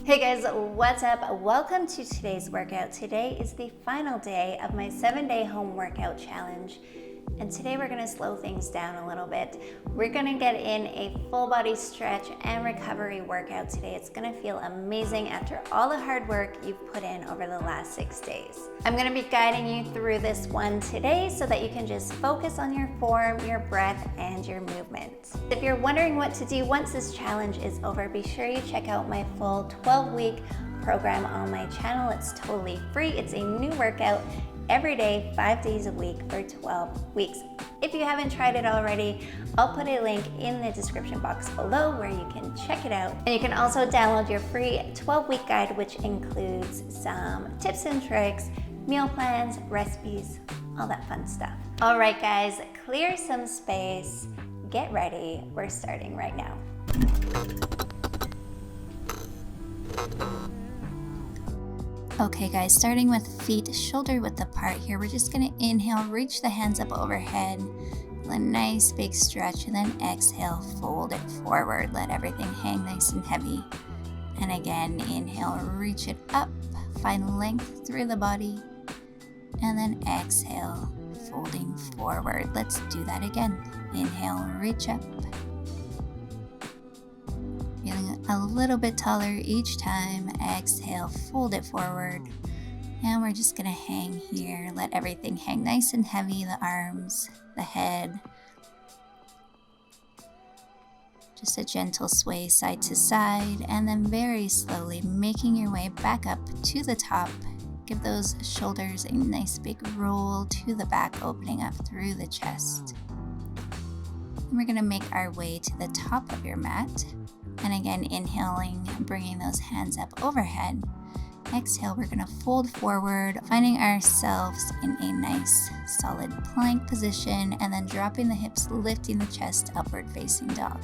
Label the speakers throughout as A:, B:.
A: Hey guys, what's up? Welcome to today's workout. Today is the final day of my 7-day home workout challenge. And today we're gonna slow things down a little bit. We're gonna get in a full body stretch and recovery workout today. It's gonna feel amazing after all the hard work you've put in over the last 6 days. I'm gonna be guiding you through this one today so that you can just focus on your form, your breath, and your movement. If you're wondering what to do once this challenge is over, be sure you check out my full 12-week program on my channel. It's totally free. It's a new workout every day, 5 days a week for 12 weeks. If you haven't tried it already, I'll put a link in the description box below where you can check it out. And you can also download your free 12-week guide, which includes some tips and tricks, meal plans, recipes, all that fun stuff. All right, guys, clear some space, get ready. We're starting right now. Okay guys, starting with feet shoulder width apart here, we're just gonna inhale, reach the hands up overhead, a nice big stretch, and then exhale, fold it forward, let everything hang nice and heavy. And again, inhale, reach it up, find length through the body, and then exhale, folding forward. Let's do that again. Inhale, reach up. Feeling a little bit taller each time. Exhale, fold it forward. And we're just gonna hang here. Let everything hang nice and heavy, the arms, the head. Just a gentle sway side to side, and then very slowly making your way back up to the top. Give those shoulders a nice big roll to the back, opening up through the chest. And we're gonna make our way to the top of your mat. And again, inhaling, bringing those hands up overhead. Exhale, we're gonna fold forward, finding ourselves in a nice solid plank position, and then dropping the hips, lifting the chest, upward facing dog.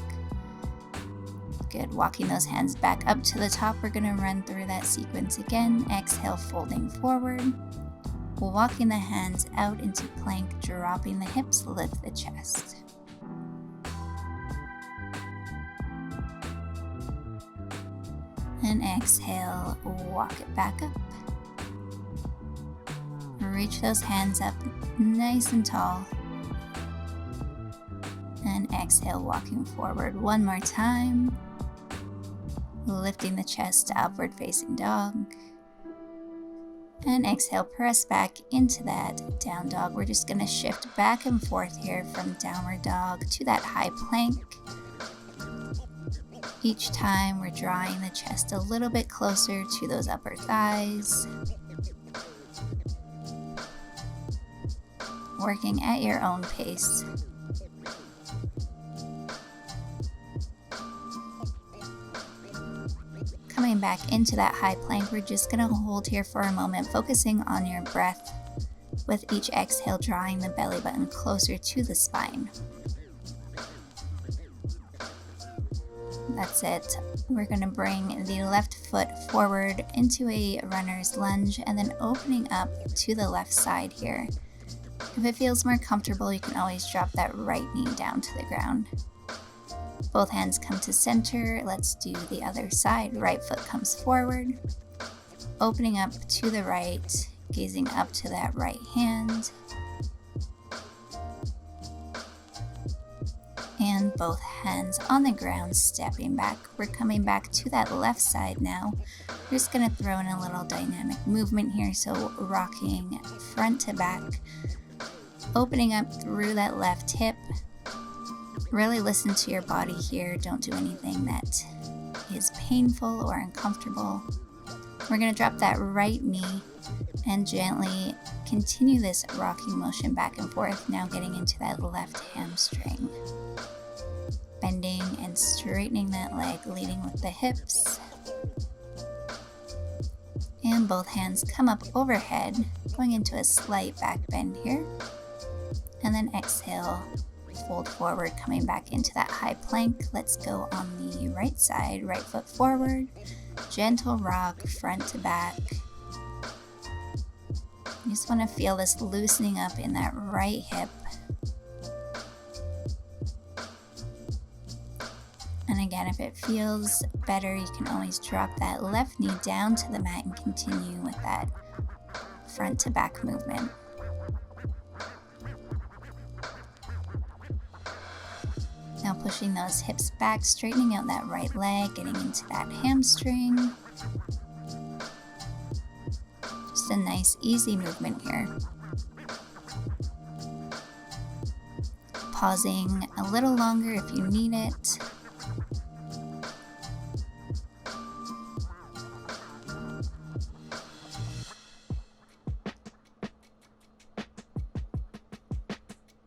A: Good, walking those hands back up to the top. We're gonna run through that sequence again. Exhale, folding forward. Walking the hands out into plank, dropping the hips, lift the chest. And exhale, walk it back up. Reach those hands up nice and tall. And exhale, walking forward one more time. Lifting the chest, upward facing dog. And exhale, press back into that down dog. We're just gonna shift back and forth here from downward dog to that high plank. Each time we're drawing the chest a little bit closer to those upper thighs. Working at your own pace. Coming back into that high plank, we're just gonna hold here for a moment, focusing on your breath. With each exhale, drawing the belly button closer to the spine. That's it. We're gonna bring the left foot forward into a runner's lunge and then opening up to the left side here. If it feels more comfortable, you can always drop that right knee down to the ground. Both hands come to center. Let's do the other side. Right foot comes forward, opening up to the right, gazing up to that right hand. And both hands on the ground, stepping back. We're coming back to that left side now. We're just gonna throw in a little dynamic movement here. So rocking front to back, opening up through that left hip. Really listen to your body here. Don't do anything that is painful or uncomfortable. We're gonna drop that right knee and gently continue this rocking motion back and forth, now getting into that left hamstring. Bending and straightening that leg, leading with the hips. And both hands come up overhead, going into a slight back bend here. And then exhale, fold forward, coming back into that high plank. Let's go on the right side, right foot forward, gentle rock, front to back. You just want to feel this loosening up in that right hip. And again, if it feels better, you can always drop that left knee down to the mat and continue with that front to back movement. Now pushing those hips back, straightening out that right leg, getting into that hamstring. Just a nice, easy movement here. Pausing a little longer if you need it.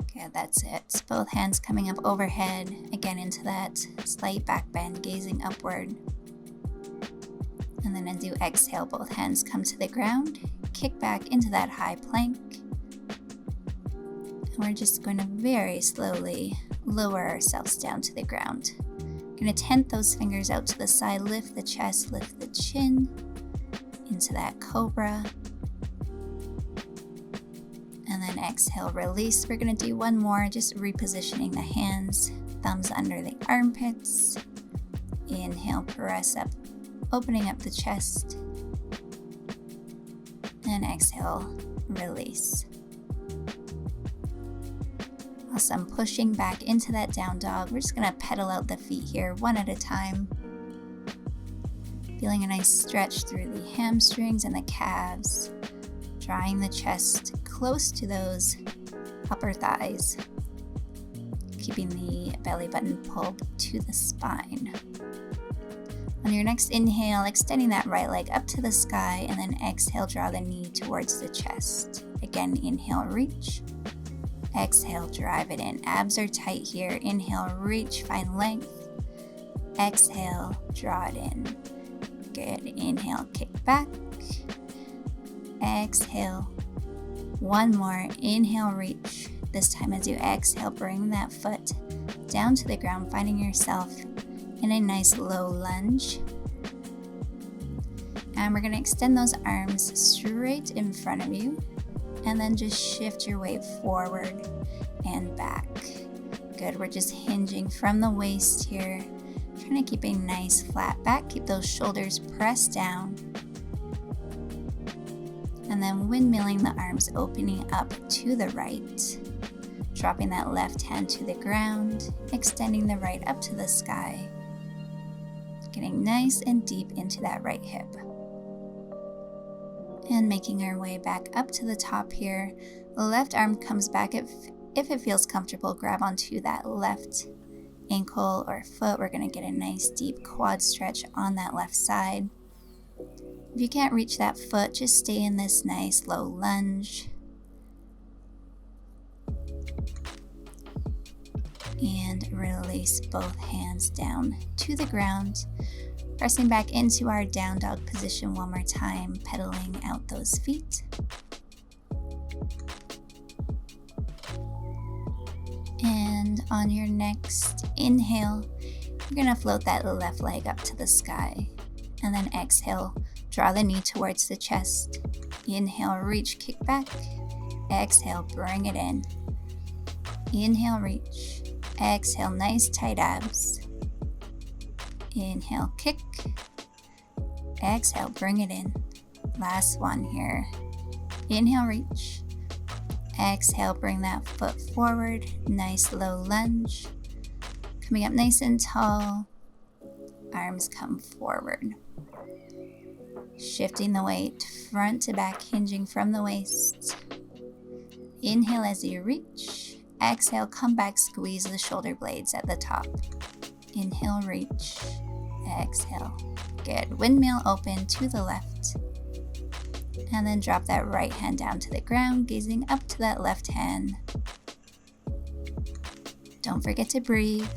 A: Okay, that's it. Both hands coming up overhead, again into that slight back bend, gazing upward. And then as you exhale, both hands come to the ground, kick back into that high plank. And we're just going to very slowly lower ourselves down to the ground. Going to tent those fingers out to the side, lift the chest, lift the chin into that cobra. And then exhale, release. We're going to do one more, just repositioning the hands, thumbs under the armpits. Inhale, press up, opening up the chest. And exhale, release. Awesome, pushing back into that down dog. We're just going to pedal out the feet here, one at a time. Feeling a nice stretch through the hamstrings and the calves. Drawing the chest close to those upper thighs. Keeping the belly button pulled to the spine. On your next inhale, extending that right leg up to the sky, and then exhale, draw the knee towards the chest. Again, inhale, reach. Exhale, drive it in. Abs are tight here. Inhale, reach, find length. Exhale, draw it in. Good. Inhale, kick back. Exhale. One more. Inhale, reach. This time as you exhale, bring that foot down to the ground, finding yourself in a nice low lunge. And we're going to extend those arms straight in front of you. And then just shift your weight forward and back. Good. We're just hinging from the waist here. Trying to keep a nice flat back. Keep those shoulders pressed down. And then windmilling the arms, opening up to the right. Dropping that left hand to the ground. Extending the right up to the sky. Getting nice and deep into that right hip. And making our way back up to the top here. The left arm comes back. If it feels comfortable, grab onto that left ankle or foot. We're going to get a nice deep quad stretch on that left side. If you can't reach that foot, just stay in this nice low lunge. And release both hands down to the ground. Pressing back into our down dog position one more time, pedaling out those feet. And on your next inhale, you're going to float that left leg up to the sky. And then exhale, draw the knee towards the chest. Inhale, reach, kick back. Exhale, bring it in. Inhale, reach. Exhale, nice tight abs. Inhale, kick. Exhale, bring it in. Last one here. Inhale, reach. Exhale, bring that foot forward. Nice low lunge. Coming up nice and tall. Arms come forward. Shifting the weight front to back, hinging from the waist. Inhale as you reach. Exhale, come back, squeeze the shoulder blades at the top. Inhale, reach. Exhale. Good. Windmill open to the left. And then drop that right hand down to the ground, gazing up to that left hand. Don't forget to breathe.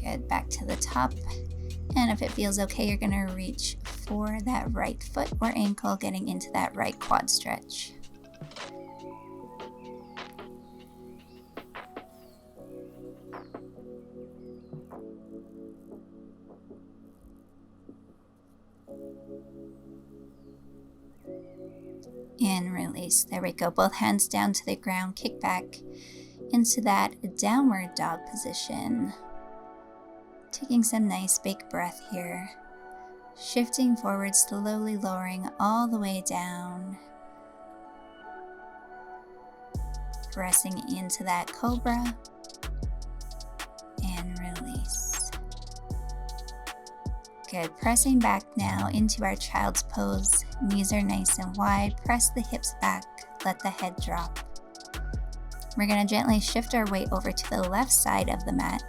A: Good. Back to the top. And if it feels okay, you're going to reach for that right foot or ankle, getting into that right quad stretch. And release. There we go. Both hands down to the ground. Kick back. into that downward dog position. Taking some nice big breath here. Shifting forward, slowly lowering all the way down. Pressing into that cobra. And release. Good. Pressing back now into our child's pose. Knees are nice and wide. Press the hips back. Let the head drop. We're going to gently shift our weight over to the left side of the mat.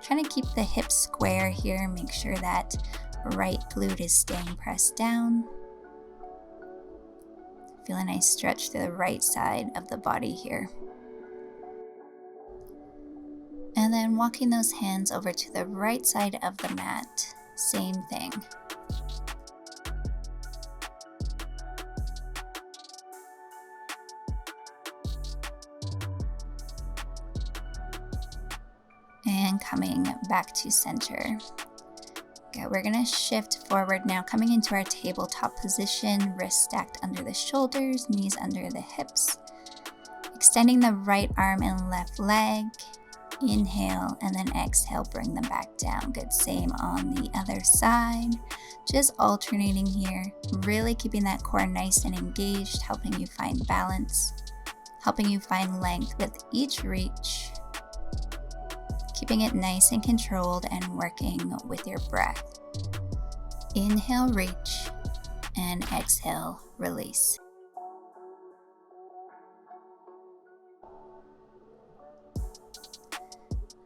A: Trying to keep the hips square here. Make sure that right glute is staying pressed down. Feel a nice stretch to the right side of the body here. And then walking those hands over to the right side of the mat. Same thing. And coming back to center. Okay, we're gonna shift forward now, coming into our tabletop position, wrists stacked under the shoulders, knees under the hips. Extending the right arm and left leg. Inhale and then exhale, bring them back down. Good, same on the other side. Just alternating here, really keeping that core nice and engaged, helping you find balance, helping you find length with each reach. Keeping it nice and controlled and working with your breath. Inhale, reach, and exhale, release.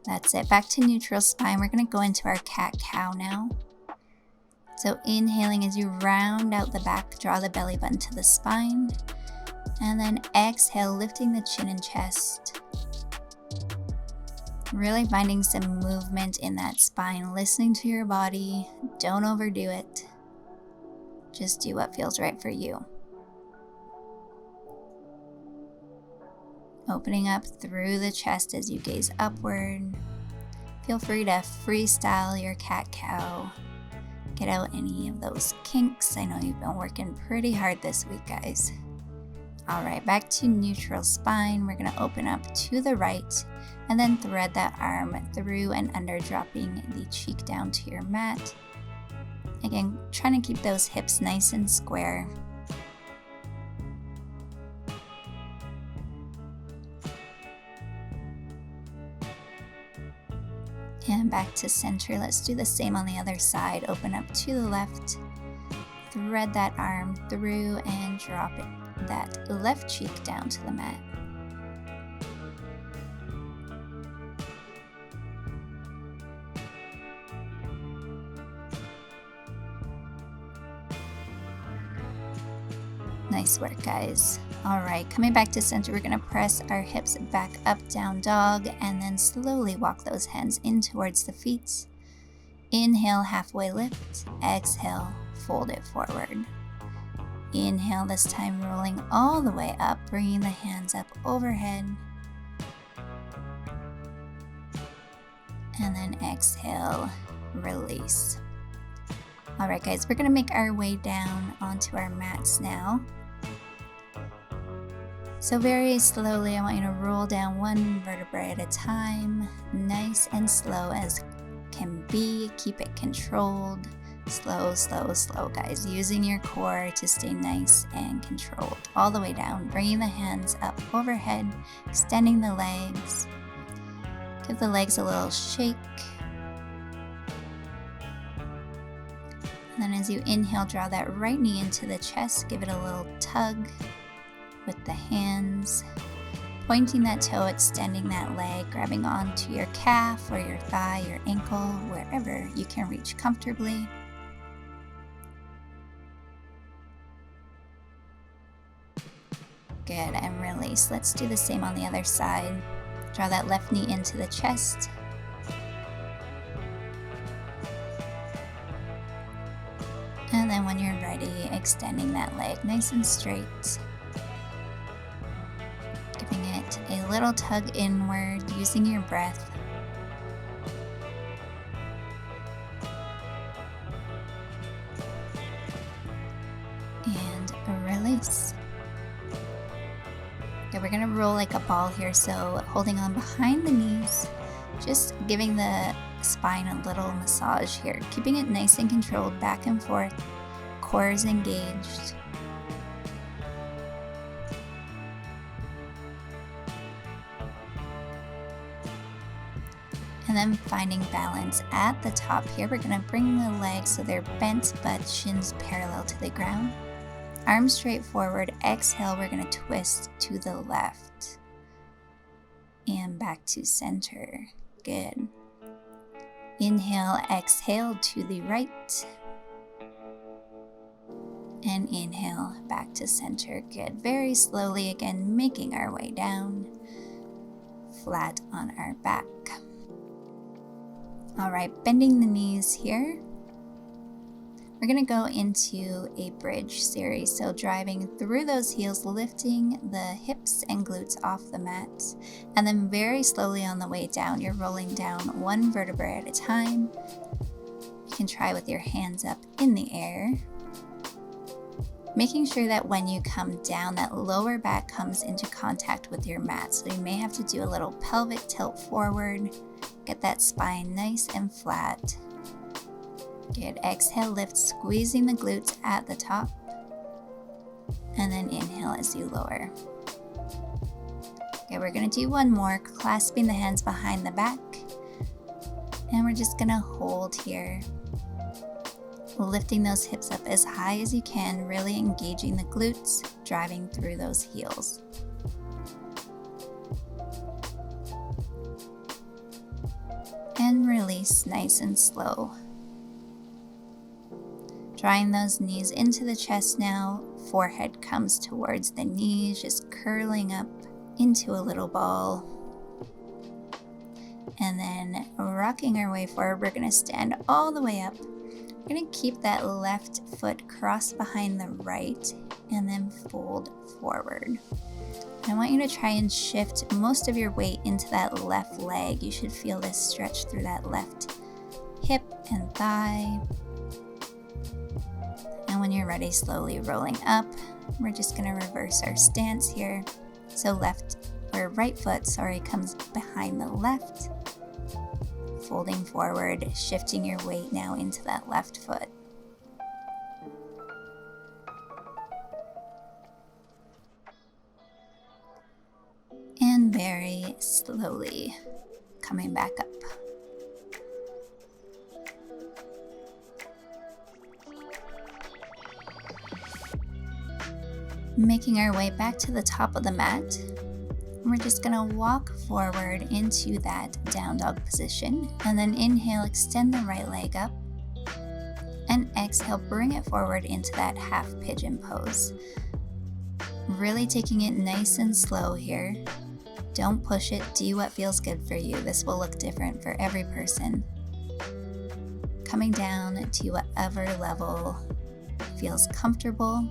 A: That's it. Back to neutral spine. We're going to go into our cat-cow now. So inhaling as you round out the back, draw the belly button to the spine. And then exhale, lifting the chin and chest. Really finding some movement in that spine, listening to your body. Don't overdo it. Just do what feels right for you. Opening up through the chest as you gaze upward. Feel free to freestyle your cat-cow. Get out any of those kinks. I know you've been working pretty hard this week, guys. All right, back to neutral spine. We're going to open up to the right and then thread that arm through and under, dropping the cheek down to your mat. Again, trying to keep those hips nice and square. And back to center. Let's do the same on the other side. Open up to the left. Thread that arm through and drop it, that left cheek down to the mat. Nice work, guys. All right, coming back to center, we're gonna press our hips back up, down dog, and then slowly walk those hands in towards the feet. Inhale, halfway lift. Exhale, fold it forward. Inhale, this time rolling all the way up, bringing the hands up overhead. And then exhale, release. All right, guys, we're gonna make our way down onto our mats now. So very slowly, I want you to roll down one vertebrae at a time, nice and slow as can be. Keep it controlled. Slow, slow, slow, guys. Using your core to stay nice and controlled. All the way down, bringing the hands up overhead, extending the legs. Give the legs a little shake. And then as you inhale, draw that right knee into the chest. Give it a little tug with the hands. Pointing that toe, extending that leg, grabbing onto your calf or your thigh, your ankle, wherever you can reach comfortably. Good, and release. Let's do the same on the other side. Draw that left knee into the chest. And then when you're ready, extending that leg nice and straight. Giving it a little tug inward, using your breath. And release. Okay, we're gonna roll like a ball here, so holding on behind the knees, just giving the spine a little massage here, keeping it nice and controlled, back and forth, core is engaged. And then finding balance at the top here, we're gonna bring the legs so they're bent but shins parallel to the ground. Arms straight forward, exhale, we're gonna twist to the left and back to center. Good. Inhale, exhale to the right. And inhale, back to center. Good. Very slowly again, making our way down, flat on our back. All right, bending the knees here. We're gonna go into a bridge series. So driving through those heels, lifting the hips and glutes off the mat. And then very slowly on the way down, you're rolling down one vertebrae at a time. You can try with your hands up in the air. Making sure that when you come down, that lower back comes into contact with your mat. So you may have to do a little pelvic tilt forward. Get that spine nice and flat. Good. Exhale, lift, squeezing the glutes at the top. And then inhale as you lower. Okay, we're gonna do one more, clasping the hands behind the back. And we're just gonna hold here. Lifting those hips up as high as you can, really engaging the glutes, driving through those heels. And release nice and slow. Drawing those knees into the chest now, forehead comes towards the knees, just curling up into a little ball. And then rocking our way forward, we're gonna stand all the way up. We're gonna keep that left foot crossed behind the right and then fold forward. I want you to try and shift most of your weight into that left leg. You should feel this stretch through that left hip and thigh. And when you're ready, slowly rolling up. We're just gonna reverse our stance here. So right foot, comes behind the left. Folding forward, shifting your weight now into that left foot. And very slowly coming back up. Making our way back to the top of the mat. We're just gonna walk forward into that down dog position, and then inhale, extend the right leg up, and exhale, bring it forward into that half pigeon pose. Really taking it nice and slow here. Don't push it, do what feels good for you. This will look different for every person. Coming down to whatever level feels comfortable.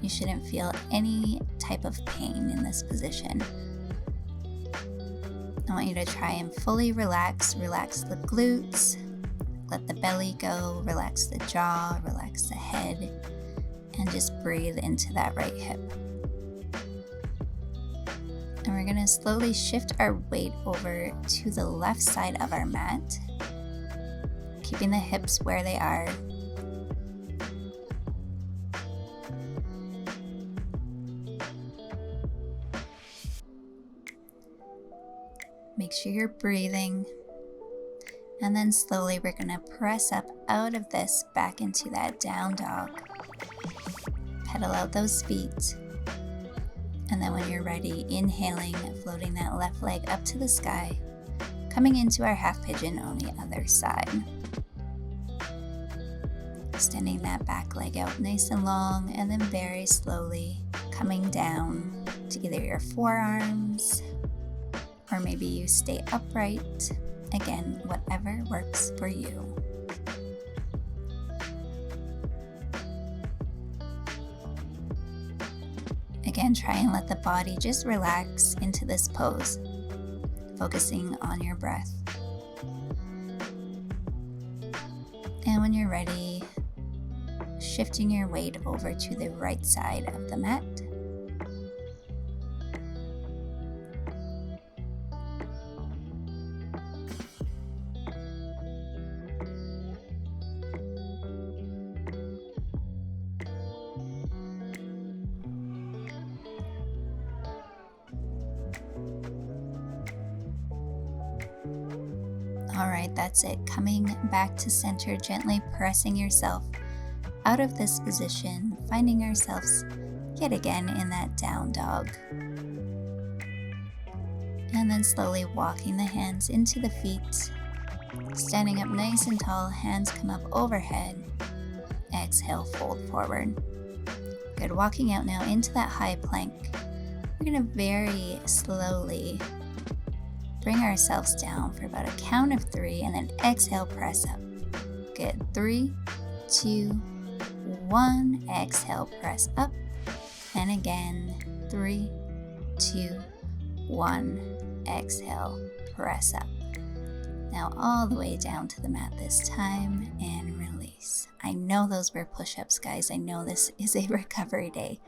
A: You shouldn't feel any type of pain in this position. I want you to try and fully relax. Relax the glutes, let the belly go, relax the jaw, relax the head, and just breathe into that right hip. And we're gonna slowly shift our weight over to the left side of our mat, keeping the hips where they are. Make sure you're breathing. And then slowly we're gonna press up out of this back into that down dog. Pedal out those feet. And then when you're ready, inhaling, floating that left leg up to the sky, coming into our half pigeon on the other side. Extending that back leg out nice and long, and then very slowly coming down to either your forearms, or maybe you stay upright. Again, whatever works for you. Again, try and let the body just relax into this pose, focusing on your breath. And when you're ready, shifting your weight over to the right side of the mat. All right, that's it. Coming back to center, gently pressing yourself out of this position, finding ourselves yet again in that down dog. And then slowly walking the hands into the feet, standing up nice and tall, hands come up overhead. Exhale, fold forward. Good, walking out now into that high plank. We're gonna very slowly bring ourselves down for about a count of 3 and then exhale, press up. Good, 3, 2, 1, exhale, press up. And again, 3, 2, 1, exhale, press up. Now all the way down to the mat this time and release. I know those were push-ups, guys. I know this is a recovery day.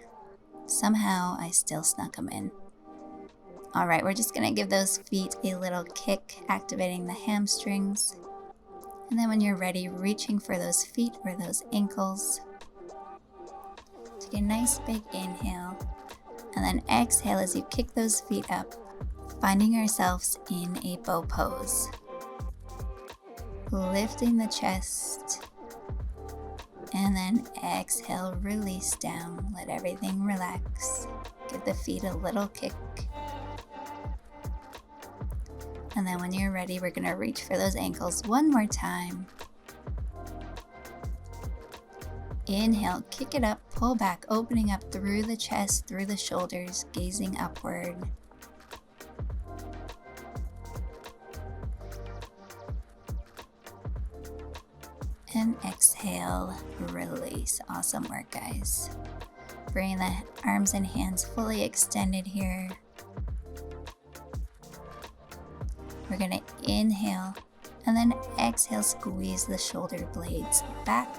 A: Somehow I still snuck them in. All right, we're just gonna give those feet a little kick, activating the hamstrings. And then when you're ready, reaching for those feet or those ankles. Take a nice big inhale. And then exhale as you kick those feet up, finding ourselves in a bow pose. Lifting the chest. And then exhale, release down. Let everything relax. Give the feet a little kick. And then when you're ready, we're gonna reach for those ankles one more time. Inhale, kick it up, pull back, opening up through the chest, through the shoulders, gazing upward. And exhale, release. Awesome work, guys. Bring the arms and hands fully extended here. We're gonna inhale and then exhale, squeeze the shoulder blades back.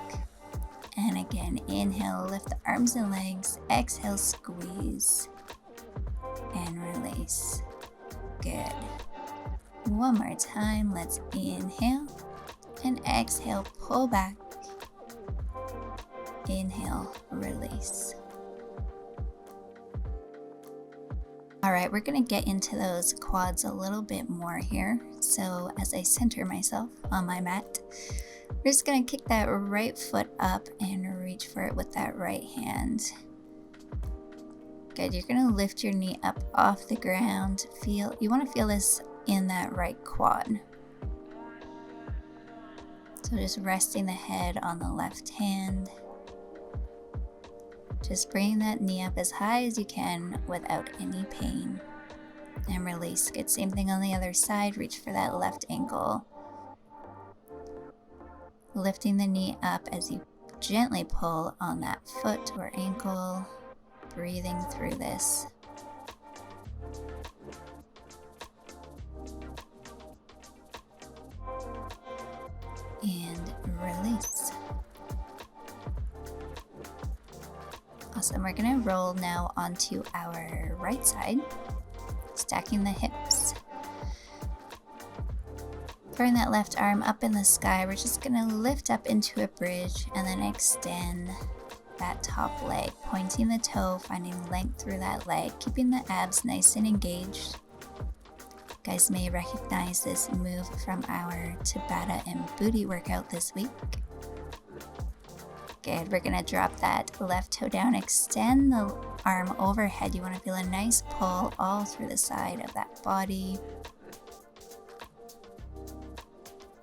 A: And again, inhale, lift the arms and legs, exhale, squeeze and release. Good. One more time, let's inhale and exhale, pull back. Inhale, release. All right, we're gonna get into those quads a little bit more here. So as I center myself on my mat, we're just gonna kick that right foot up and reach for it with that right hand. Good, you're gonna lift your knee up off the ground. You wanna feel this in that right quad. So just resting the head on the left hand. Just bring that knee up as high as you can without any pain. And release. Good, same thing on the other side. Reach for that left ankle. Lifting the knee up as you gently pull on that foot or ankle. Breathing through this. And release. Awesome, we're gonna roll now onto our right side, stacking the hips. Throwing that left arm up in the sky, we're just gonna lift up into a bridge and then extend that top leg, pointing the toe, finding length through that leg, keeping the abs nice and engaged. You guys may recognize this move from our Tabata and booty workout this week. Good, we're gonna drop that left toe down, extend the arm overhead. You wanna feel a nice pull all through the side of that body.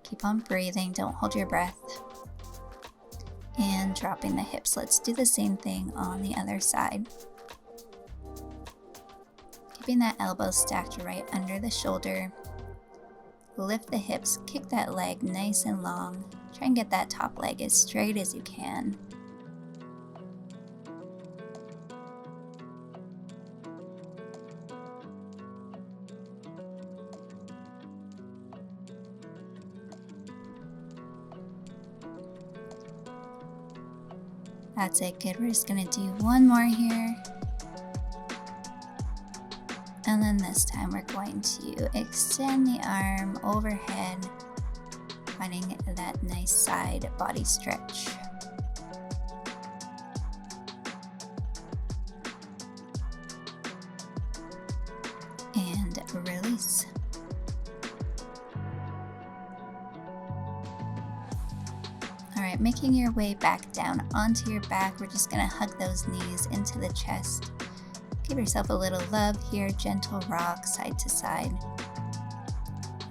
A: Keep on breathing, don't hold your breath. And dropping the hips. Let's do the same thing on the other side. Keeping that elbow stacked right under the shoulder. Lift the hips, kick that leg nice and long. Try and get that top leg as straight as you can. That's it, good. We're just gonna do one more here. And then this time we're going to extend the arm overhead, finding that nice side body stretch. And release. right, making your way back down onto your back. We're just gonna hug those knees into the chest. Give yourself a little love here, gentle rock side to side.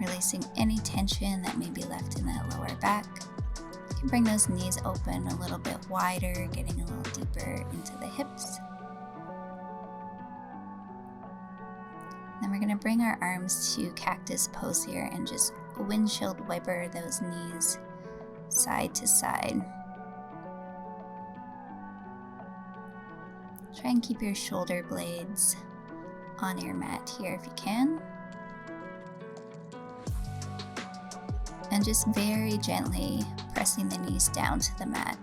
A: Releasing any tension that may be left in that lower back. You can bring those knees open a little bit wider, getting a little deeper into the hips. Then we're gonna bring our arms to cactus pose here and just windshield wiper those knees side to side. Try and keep your shoulder blades on your mat here if you can. And just very gently pressing the knees down to the mat.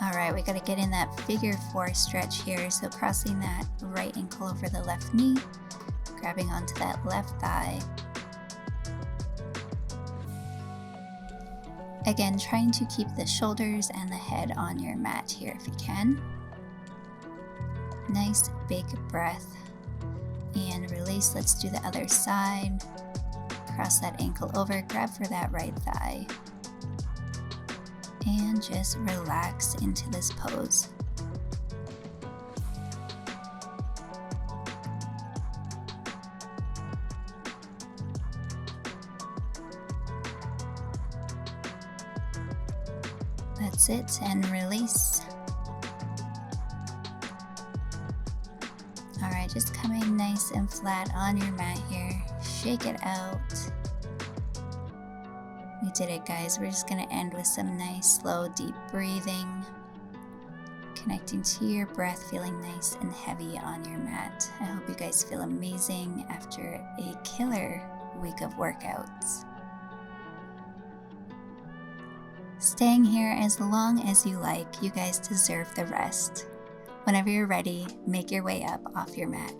A: All right, we gotta get in that figure 4 stretch here. So crossing that right ankle over the left knee, grabbing onto that left thigh. Again, trying to keep the shoulders and the head on your mat here if you can. Nice big breath and release. Let's do the other side. Cross that ankle over, grab for that right thigh. And just relax into this pose. That's it, and release. All right, just coming nice and flat on your mat here. Shake it out. We did it, guys. We're just gonna end with some nice, slow, deep breathing. Connecting to your breath, feeling nice and heavy on your mat. I hope you guys feel amazing after a killer week of workouts. Staying here as long as you like. You guys deserve the rest. Whenever you're ready, make your way up off your mat.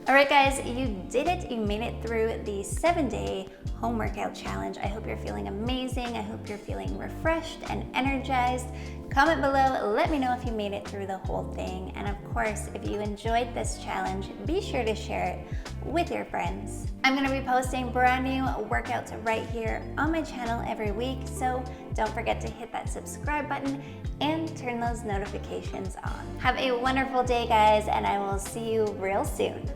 A: All right, guys, you did it. You made it through the 7-day home workout challenge. I hope you're feeling amazing. I hope you're feeling refreshed and energized. Comment below, let me know if you made it through the whole thing. And of course, if you enjoyed this challenge, be sure to share it with your friends. I'm gonna be posting brand new workouts right here on my channel every week, so don't forget to hit that subscribe button and turn those notifications on. Have a wonderful day, guys, and I will see you real soon.